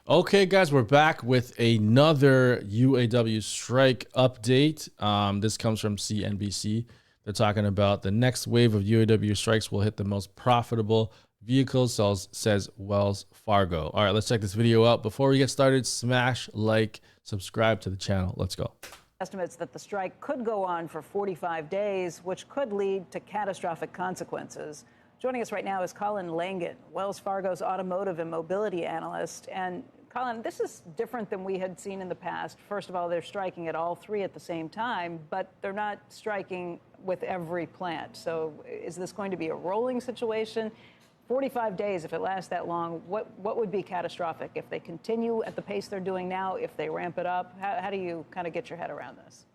Okay, guys, we're back with another UAW strike update. This comes from CNBC. They're talking about the next wave of UAW strikes will hit the most profitable vehicles, says Wells Fargo. All right, let's check this video out. Before we get started, smash like, subscribe to the channel. Let's go. Estimates that the strike could go on for 45 days, which could lead to catastrophic consequences. Joining us right now is Colin Langan, Wells Fargo's automotive and mobility analyst. And Colin, this is different than we had seen in the past. First of all, they're striking at all three at the same time, but they're not striking with every plant. So is this going to be a rolling situation? 45 days, if it lasts that long, what would be catastrophic if they continue at the pace they're doing now, if they ramp it up? How do you kind of get your head around this?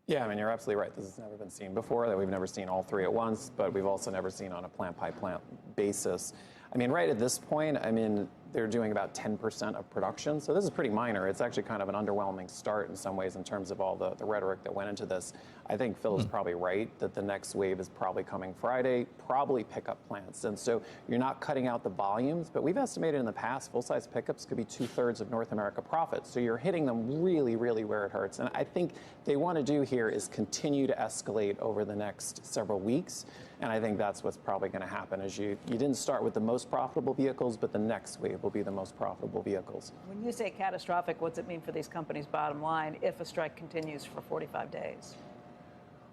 Yeah, I mean, you're absolutely right. This has never been seen before, that we've never seen all three at once, but we've also never seen on a plant-by-plant basis. I mean, right at this point, I mean, they're doing about 10% of production, so this is pretty minor. It's actually kind of an underwhelming start in some ways in terms of all the rhetoric that went into this. I think Phil is probably right that the next wave is probably coming Friday, probably pickup plants. And so you're not cutting out the volumes, but we've estimated in the past full-size pickups could be 2/3 of North America profits. So you're hitting them really, really where it hurts. And I think they want to do here is continue to escalate over the next several weeks. And I think that's what's probably going to happen is you didn't start with the most profitable vehicles, but the next wave will be the most profitable vehicles. When you say catastrophic, what's it mean for these companies' bottom line if a strike continues for 45 days?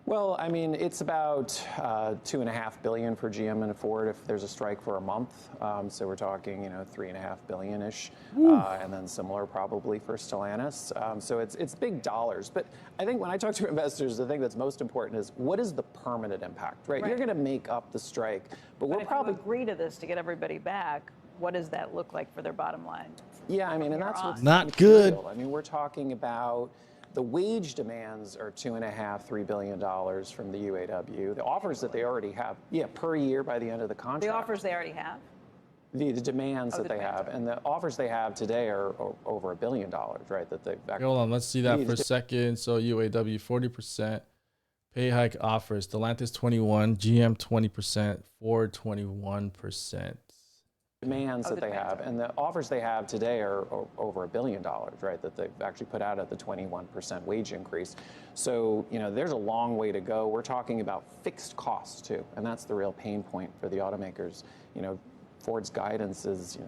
Well, I mean, it's about $2.5 billion for GM and Ford if there's a strike for a month. So we're talking, $3.5 billion-ish, and then similar probably for Stellantis. So it's big dollars. But I think when I talk to investors, the thing that's most important is what is the permanent impact, right? You're going to make up the strike, but we're probably if you agree to this to get everybody back. What does that look like for their bottom line? Yeah, I mean, and that's what's not good. I mean, we're talking about. The wage demands are $2.5–3 billion from the UAW. The offers that they already have, per year by the end of the contract. The offers they already have? The demands that they have. And the offers they have today are over $1 billion, right? That they've actually. Hold on, let's see that for a second. So UAW 40% pay hike offers. Stellantis 21%, GM 20%, Ford 21%. Demands that they have, and the offers they have today are over $1 billion, right, that they've actually put out at the 21% wage increase. So, there's a long way to go. We're talking about fixed costs, too, and that's the real pain point for the automakers. Ford's guidance is,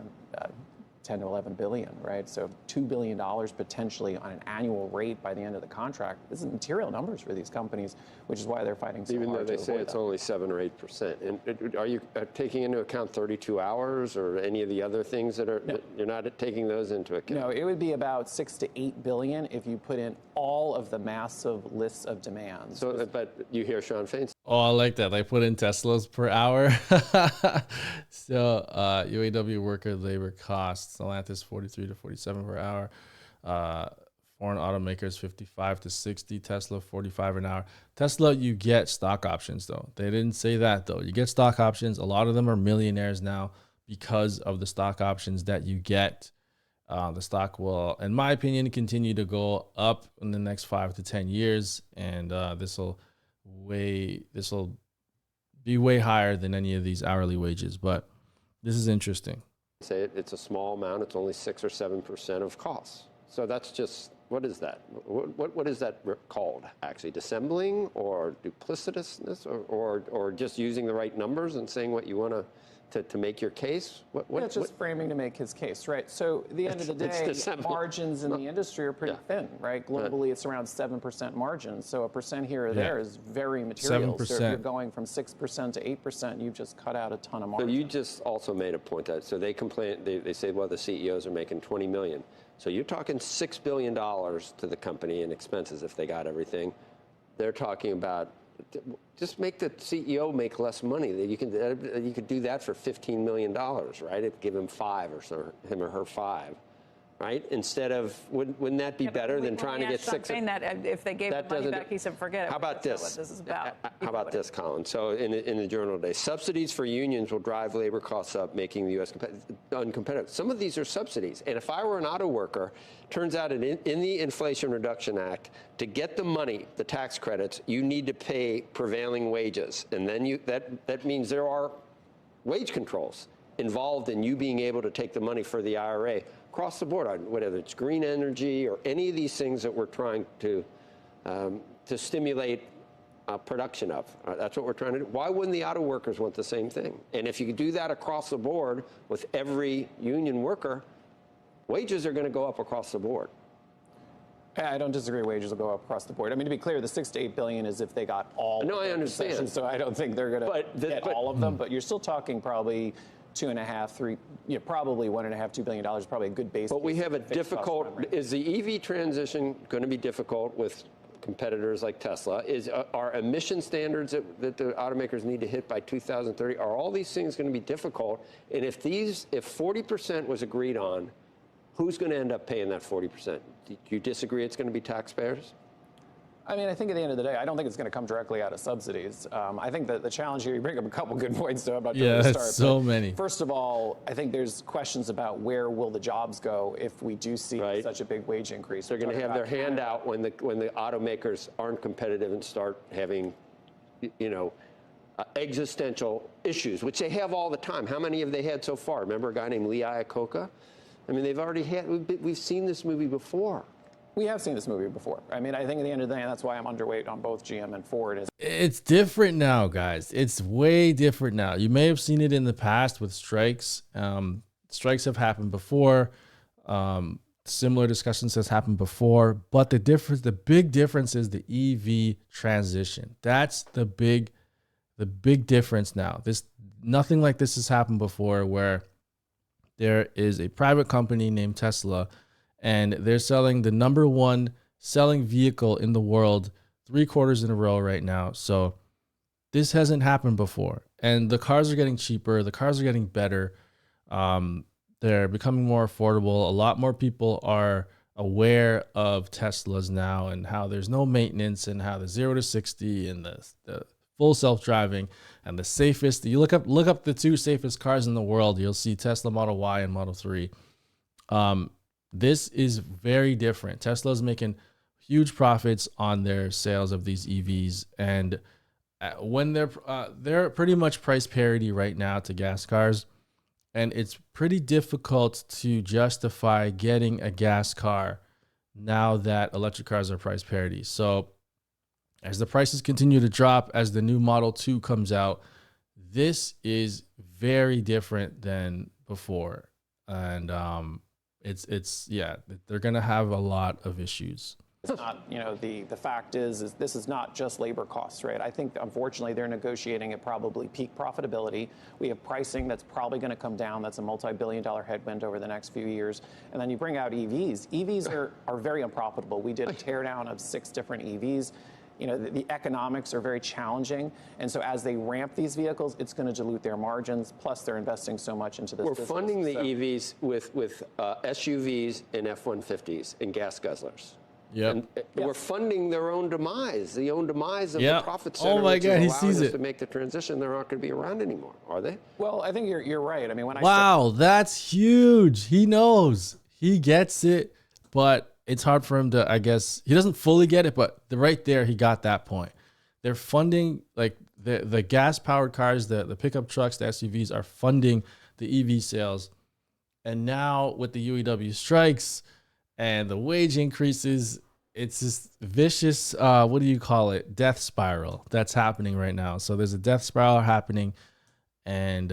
10 to 11 billion, right? So $2 billion potentially on an annual rate by the end of the contract. This is material numbers for these companies, which is why they're fighting so hard. Even though they say it's only 7 or 8%. And are you taking into account 32 hours or any of the other things that are? No. You're not taking those into account? No, it would be about 6 to 8 billion if you put in all of the massive lists of demands. So, but you hear Sean Fain. Oh, I like that. They put in Teslas per hour. So UAW worker labor costs, Stellantis 43 to 47 per hour. Foreign automakers 55 to 60. Tesla 45 an hour. Tesla, you get stock options though. They didn't say that though. You get stock options. A lot of them are millionaires now because of the stock options that you get. The stock will, in my opinion, continue to go up in the next 5 to 10 years, and this will be way higher than any of these hourly wages. But this is interesting. Say it's a small amount. It's only 6 or 7% of costs. So that's just, what is that? What is that called? Actually, dissembling or duplicitousness or just using the right numbers and saying what you want to make your case? It's just framing to make his case, right? So at the end of the day, margins in the industry are pretty thin, right? Globally, it's around 7% margins. So a percent here or there is very material. 7%. So if you're going from 6% to 8%, you've just cut out a ton of margin. So you just also made a point that, so they complain, they say, well, the CEOs are making $20 million. So you're talking $6 billion to the company in expenses if they got everything. They're talking about just make the CEO make less money. You could do that for $15 million, right? It'd give him 5 or so, him or her 5, right? Instead of, wouldn't that be better than trying to get 6? That if they gave the money back, he said, forget it. How about this? That's not what this is about. How about this, Colin? So in the journal today, subsidies for unions will drive labor costs up, making the U.S. uncompetitive. Some of these are subsidies. And if I were an auto worker, turns out in the Inflation Reduction Act, to get the money, the tax credits, you need to pay prevailing wages. And then that means there are wage controls involved in you being able to take the money for the IRA. across the board, whether it's green energy or any of these things that we're trying to stimulate production of. That's what we're trying to do. Why wouldn't the auto workers want the same thing? And if you could do that across the board with every union worker, wages are going to go up across the board. I don't disagree. Wages will go up across the board. I mean, to be clear, the $6 to $8 billion is if they got all. No, I understand. So I don't think they're going to get all of them. But you're still talking probably $2.5, $3, probably $1.5, $2 billion, probably a good base. But we have a difficult. Is the EV transition going to be difficult with competitors like Tesla? Are emission standards that the automakers need to hit by 2030? Are all these things going to be difficult? And if 40% was agreed on, who's going to end up paying that 40%? Do you disagree it's going to be taxpayers? I mean, I think at the end of the day, I don't think it's going to come directly out of subsidies. I think that the challenge here, you bring up a couple good points, though, about yeah, that's so many. First of all, I think there's questions about where will the jobs go if we do see such a big wage increase. They're going to have their hand out when the automakers aren't competitive and start having, existential issues, which they have all the time. How many have they had so far? Remember a guy named Lee Iacocca? I mean, they've already had. We've seen this movie before. We have seen this movie before. I mean, I think at the end of the day, and that's why I'm underweight on both GM and Ford. It's different now, guys. It's way different now. You may have seen it in the past with strikes. Strikes have happened before. Similar discussions has happened before. But the big difference is the EV transition. That's the big difference now. Nothing like this has happened before, where there is a private company named Tesla, and they're selling the #1 selling vehicle in the world 3 quarters in a row right now. So this hasn't happened before. And the cars are getting cheaper. The cars are getting better. They're becoming more affordable. A lot more people are aware of Teslas now and how there's no maintenance and how the 0 to 60 and the full self-driving and the safest. You look up the 2 safest cars in the world, you'll see Tesla Model Y and Model 3. This is very different. Tesla's making huge profits on their sales of these EVs, and when they're pretty much price parity right now to gas cars, and it's pretty difficult to justify getting a gas car now that electric cars are price parity. So as the prices continue to drop, as the new Model 2 comes out, this is very different than before. And they're going to have a lot of issues. It's not, the fact is this is not just labor costs, right? I think, unfortunately, they're negotiating at probably peak profitability. We have pricing that's probably going to come down. That's a multi-billion-dollar headwind over the next few years. And then you bring out EVs. EVs are very unprofitable. We did a teardown of 6 different EVs. The economics are very challenging. And so as they ramp these vehicles, it's going to dilute their margins. Plus, they're investing so much into this business. We're funding the EVs with SUVs and F-150s and gas guzzlers. Yeah, we're funding their own demise, the the profit center. Oh my God, he sees it. To make the transition, they're not going to be around anymore, are they? Well, I think you're right. I mean, that's huge. He knows, he gets it, but it's hard for him to. I guess he doesn't fully get it, but right there, he got that point. They're funding like the gas powered cars, the pickup trucks, the SUVs are funding the EV sales, and now with the UAW strikes and the wage increases, it's this vicious, what do you call it? Death spiral that's happening right now. So there's a death spiral happening, and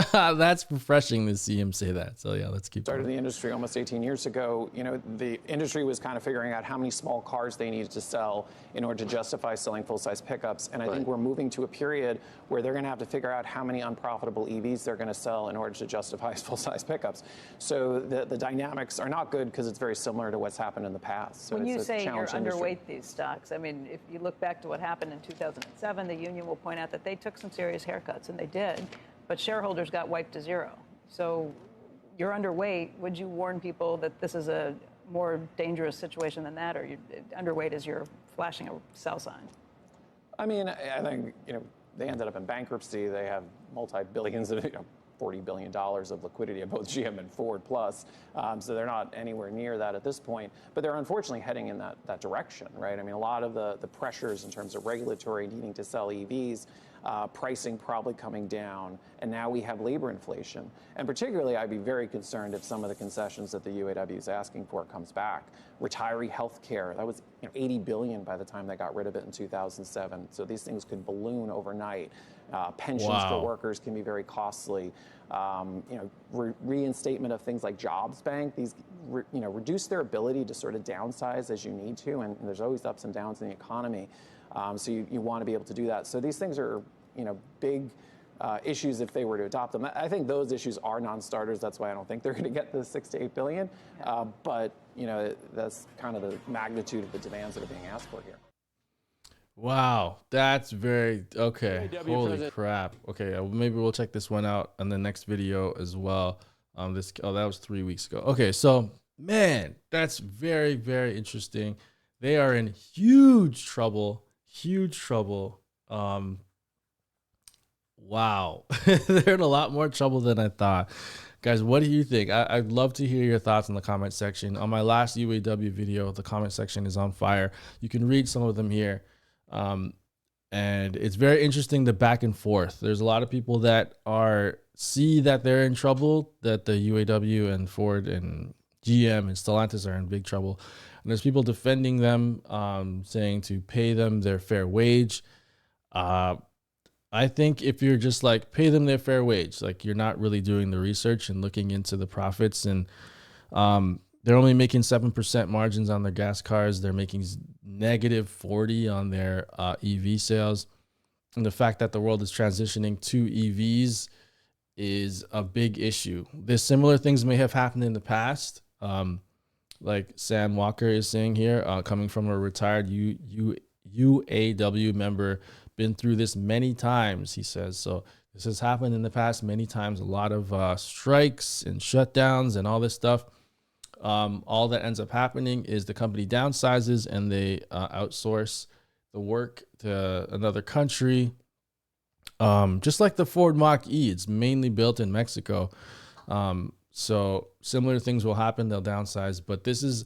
that's refreshing to see him say that. So yeah, let's keep started going. the industry almost 18 years ago. The industry was kind of figuring out how many small cars they needed to sell in order to justify selling full-size pickups. And I think we're moving to a period where they're going to have to figure out how many unprofitable EVs they're going to sell in order to justify full-size pickups. So the dynamics are not good because it's very similar to what's happened in the past. So when you it's say you're industry. underweight these stocks, I mean, if you look back to what happened in 2007, the union will point out that they took some serious haircuts, and they did. But shareholders got wiped to zero. So you're underweight. Would you warn people that this is a more dangerous situation than that, or underweight is you're flashing a sell sign? I mean, I think, they ended up in bankruptcy. They have multi-billions of, $40 billion of liquidity at both GM and Ford plus. So they're not anywhere near that at this point. But they're unfortunately heading in that direction, right? I mean, a lot of the pressures in terms of regulatory needing to sell EVs pricing probably coming down, and now we have labor inflation. And particularly, I'd be very concerned if some of the concessions that the UAW is asking for comes back. Retiree health care, that was $80 billion by the time they got rid of it in 2007. So these things could balloon overnight. Pensions for workers can be very costly. Reinstatement of things like Jobs Bank, these reduce their ability to sort of downsize as you need to, and there's always ups and downs in the economy. So you want to be able to do that. So these things are big issues if they were to adopt them. I think those issues are non-starters. That's why I don't think they're going to get the 6 to 8 billion. But that's kind of the magnitude of the demands that are being asked for here. Wow, that's very okay. Holy crap. Okay, maybe we'll check this one out on the next video as well. That was 3 weeks ago. Okay, so man, that's very, very interesting. They are in huge trouble. Huge trouble. Wow, they're in a lot more trouble than I thought. Guys, what do you think? I'd love to hear your thoughts in the comment section. On my last UAW video, the comment section is on fire. You can read some of them here. And it's very interesting, the back and forth. There's a lot of people that see that they're in trouble, that the UAW and Ford and GM and Stellantis are in big trouble. And there's people defending them, saying to pay them their fair wage. I think if you're just like, pay them their fair wage, like you're not really doing the research and looking into the profits. And they're only making 7% margins on their gas cars. They're making negative 40 on their EV sales. And the fact that the world is transitioning to EVs is a big issue. There's similar things may have happened in the past. Like Sam Walker is saying here, coming from a retired UAW member, been through this many times, he says. So this has happened in the past many times, a lot of strikes and shutdowns and all this stuff. All that ends up happening is the company downsizes and they outsource the work to another country. Just like the Ford Mach-E, it's mainly built in Mexico. So similar things will happen. They'll downsize, but this is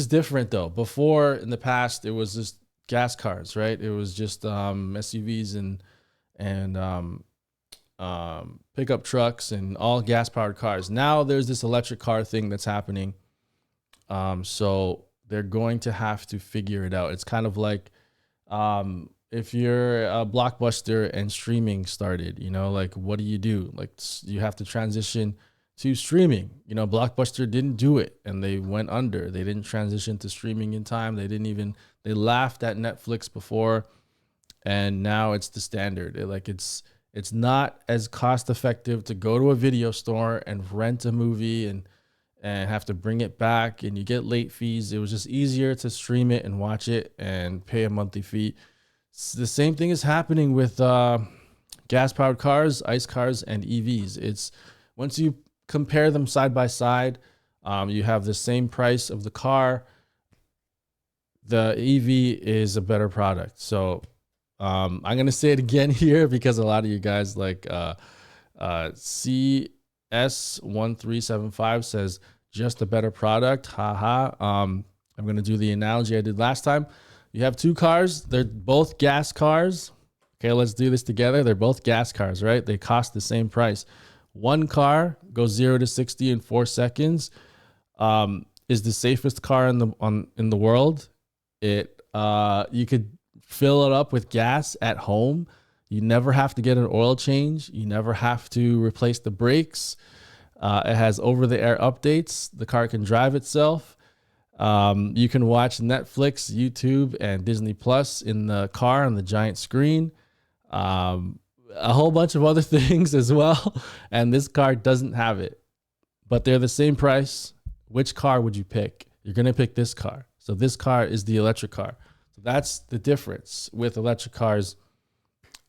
different though. Before, in the past, it was just gas cars, right? It was just SUVs and pickup trucks and all gas powered cars. Now there's this electric car thing that's happening. So they're going to have to figure it out. It's kind of like if you're a Blockbuster and streaming started, like what do you do? Like you have to transition to streaming. Blockbuster didn't do it and they went under. They didn't transition to streaming in time. They laughed at Netflix before, and now it's the standard. It's not as cost effective to go to a video store and rent a movie and have to bring it back, and you get late fees. It was just easier to stream it and watch it and pay a monthly fee. The same thing is happening with gas powered cars, ICE cars, and EVs. It's once you compare them side by side, you have the same price of the car. The EV is a better product. So I'm going to say it again here because a lot of you guys like CS1375 says just a better product. Haha. I'm going to do the analogy I did last time. You have two cars. They're both gas cars. Okay, let's do this together. They're both gas cars, right? They cost the same price. One car goes 0 to 60 in 4 seconds. Is the safest car in the world. You could fill it up with gas at home. You never have to get an oil change. You never have to replace the brakes. It has over-the-air updates. The car can drive itself. You can watch Netflix, YouTube, and Disney Plus in the car on the giant screen. A whole bunch of other things as well. And this car doesn't have it. But they're the same price. Which car would you pick? You're going to pick this car. So this car is the electric car. So that's the difference with electric cars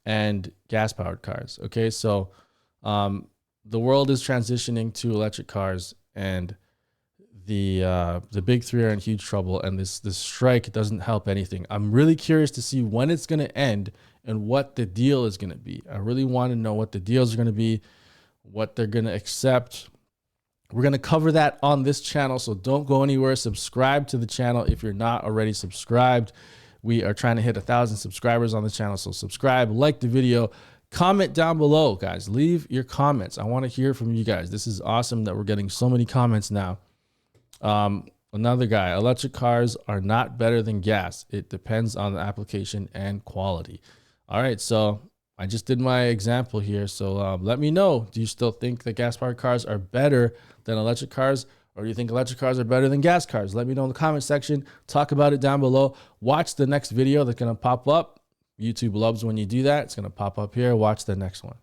and gas-powered cars. Okay, so the world is transitioning to electric cars, and the big three are in huge trouble. And this strike doesn't help anything. I'm really curious to see when it's going to end and what the deal is going to be. I really want to know what the deals are going to be, what they're going to accept. We're going to cover that on this channel, so don't go anywhere. Subscribe to the channel if you're not already subscribed. We are trying to hit 1,000 subscribers on the channel. So subscribe, like the video, comment down below, guys. Leave your comments. I want to hear from you guys. This is awesome that we're getting so many comments now. Another guy, electric cars are not better than gas. It depends on the application and quality. All right, so I just did my example here. So let me know, do you still think that gas-powered cars are better than electric cars? Or do you think electric cars are better than gas cars? Let me know in the comment section. Talk about it down below. Watch the next video that's going to pop up. YouTube loves when you do that. It's going to pop up here. Watch the next one.